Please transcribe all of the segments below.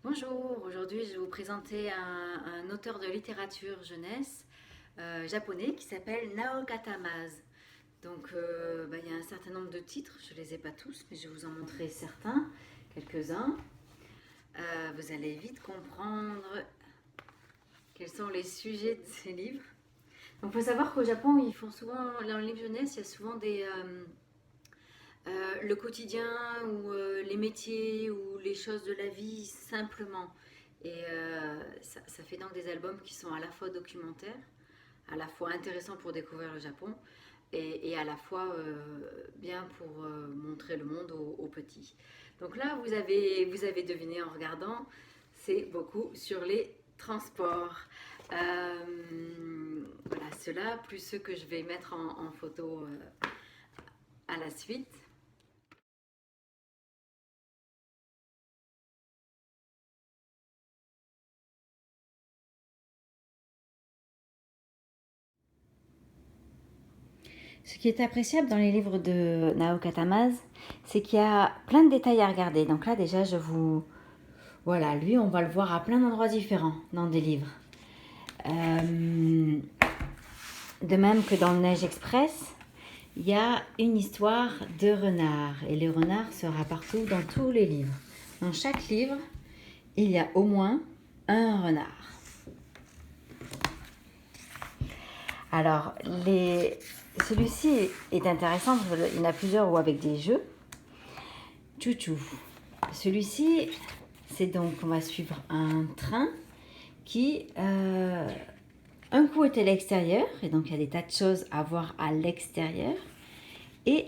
Bonjour, aujourd'hui je vais vous présenter un auteur de littérature jeunesse japonais qui s'appelle Naoka Tamase. Donc il y a un certain nombre de titres, je ne les ai pas tous, mais je vais vous en montrer certains, quelques-uns. Vous allez vite comprendre quels sont les sujets de ces livres. Donc il faut savoir qu'au Japon, ils font souvent, dans le livre jeunesse, il y a souvent le quotidien ou les métiers ou les choses de la vie simplement. Et ça fait donc des albums qui sont à la fois documentaires, à la fois intéressants pour découvrir le Japon et à la fois bien pour montrer le monde aux petits. Donc là, vous avez deviné en regardant, c'est beaucoup sur les transports. Voilà, ceux-là, plus ceux que je vais mettre en photo à la suite. Ce qui est appréciable dans les livres de Naoka Tamase, c'est qu'il y a plein de détails à regarder. Donc là, déjà, Voilà, lui, on va le voir à plein d'endroits différents dans des livres. De même que dans le Neige Express, il y a une histoire de renard. Et le renard sera partout dans tous les livres. Dans chaque livre, il y a au moins un renard. Alors, celui-ci est intéressant parce qu'il y en a plusieurs ou avec des jeux. Chouchou. Celui-ci, c'est donc, on va suivre un train qui, un coup est à l'extérieur, et donc il y a des tas de choses à voir à l'extérieur, et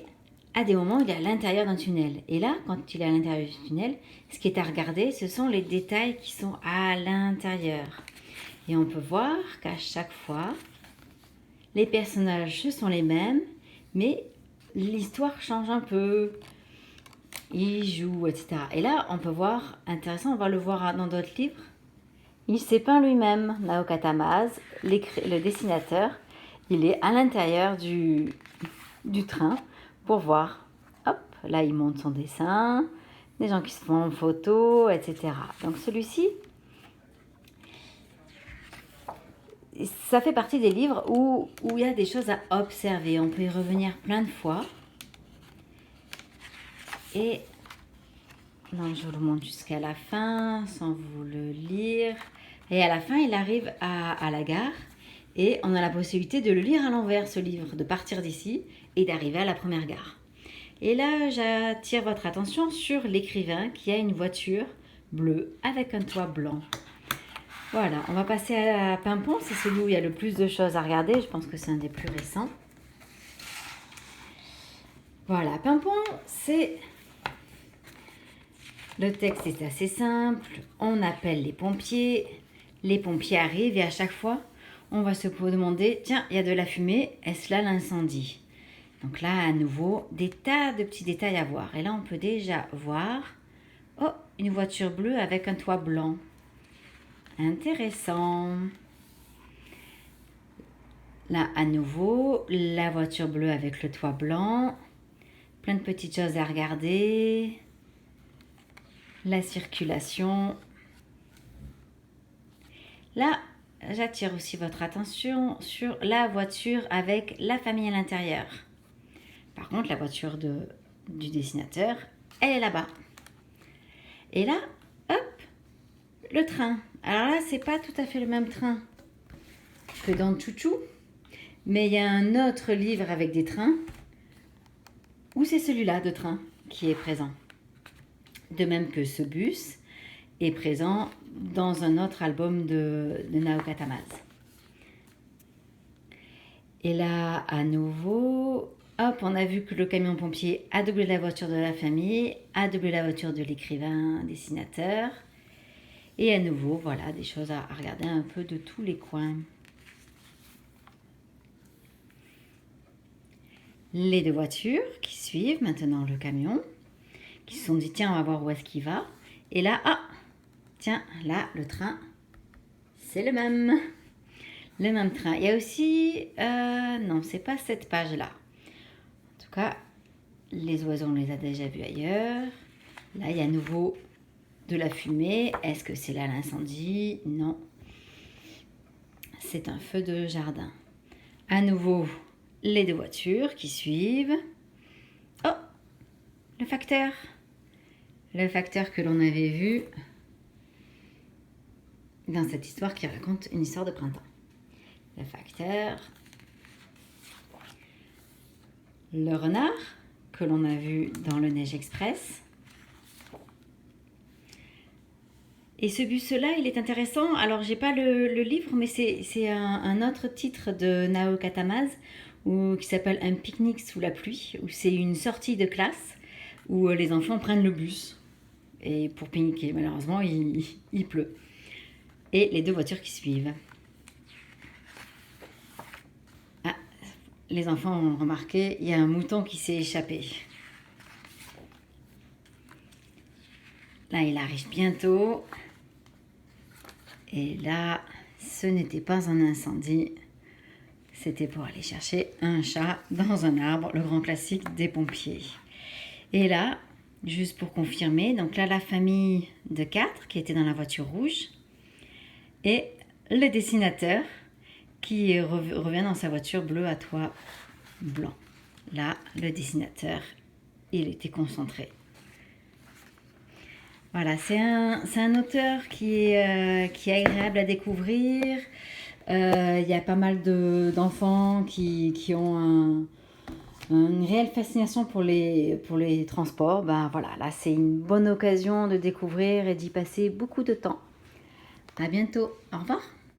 à des moments, il est à l'intérieur d'un tunnel. Et là, quand il est à l'intérieur du tunnel, ce qui est à regarder, ce sont les détails qui sont à l'intérieur. Et on peut voir qu'à chaque fois, les personnages, ce sont les mêmes, mais l'histoire change un peu. Ils jouent, etc. Et là, on peut voir, intéressant, on va le voir dans d'autres livres. Il s'est peint lui-même, Naoka Tamase, le dessinateur. Il est à l'intérieur du train pour voir. Hop, là, il monte son dessin, des gens qui se font en photo, etc. Donc celui-ci, ça fait partie des livres où il y a des choses à observer. On peut y revenir plein de fois. Et non, je vous le montre jusqu'à la fin, sans vous le lire. Et à la fin, il arrive à la gare. Et on a la possibilité de le lire à l'envers, ce livre, de partir d'ici et d'arriver à la première gare. Et là, j'attire votre attention sur l'écrivain qui a une voiture bleue avec un toit blanc. Voilà, on va passer à Pimpon. C'est celui où il y a le plus de choses à regarder. Je pense que c'est un des plus récents. Voilà, Pimpon, c'est... Le texte est assez simple. On appelle les pompiers. Les pompiers arrivent et à chaque fois, on va se demander, tiens, il y a de la fumée, est-ce là l'incendie? Donc là, à nouveau, des tas de petits détails à voir. Et là, on peut déjà voir, oh, une voiture bleue avec un toit blanc. Intéressant. Là, à nouveau, la voiture bleue avec le toit blanc. Plein de petites choses à regarder. La circulation. Là, j'attire aussi votre attention sur la voiture avec la famille à l'intérieur. Par contre, la voiture du dessinateur, elle est là-bas. Et là, hop, le train. Alors là, c'est pas tout à fait le même train que dans Chouchou, mais il y a un autre livre avec des trains où c'est celui-là de train qui est présent. De même que ce bus est présent dans un autre album de Naoka Tamase. Et là, à nouveau, hop, on a vu que le camion pompier a doublé la voiture de la famille, a doublé la voiture de l'écrivain dessinateur. Et à nouveau, voilà, des choses à regarder un peu de tous les coins. Les deux voitures qui suivent maintenant le camion, qui se sont dit, tiens, on va voir où est-ce qu'il va. Et là, ah, tiens, là, le train, c'est le même. Le même train. Il y a aussi... non, c'est pas cette page-là. En tout cas, les oiseaux, on les a déjà vus ailleurs. Là, il y a à nouveau de la fumée. Est-ce que c'est là l'incendie? Non. C'est un feu de jardin. À nouveau, les deux voitures qui suivent. Oh, le facteur. Le facteur que l'on avait vu dans cette histoire qui raconte une histoire de printemps. Le facteur. Le renard que l'on a vu dans le Neige Express. Et ce bus-là, il est intéressant. Alors, j'ai pas le livre, mais c'est un autre titre de Nao Katamaz qui s'appelle Un pique-nique sous la pluie, où c'est une sortie de classe où les enfants prennent le bus. Et pour pique-niquer, malheureusement, il pleut. Et les deux voitures qui suivent. Ah, les enfants ont remarqué, il y a un mouton qui s'est échappé. Là, il arrive bientôt. Et là, ce n'était pas un incendie. C'était pour aller chercher un chat dans un arbre, le grand classique des pompiers. Et là, juste pour confirmer, donc là, la famille de 4 qui était dans la voiture rouge. Et le dessinateur qui revient dans sa voiture bleue à toit blanc. Là, le dessinateur, il était concentré. Voilà, c'est un auteur qui est agréable à découvrir. Il y a pas mal d'enfants qui ont une réelle fascination pour les transports. Ben voilà, là c'est une bonne occasion de découvrir et d'y passer beaucoup de temps. À bientôt, au revoir.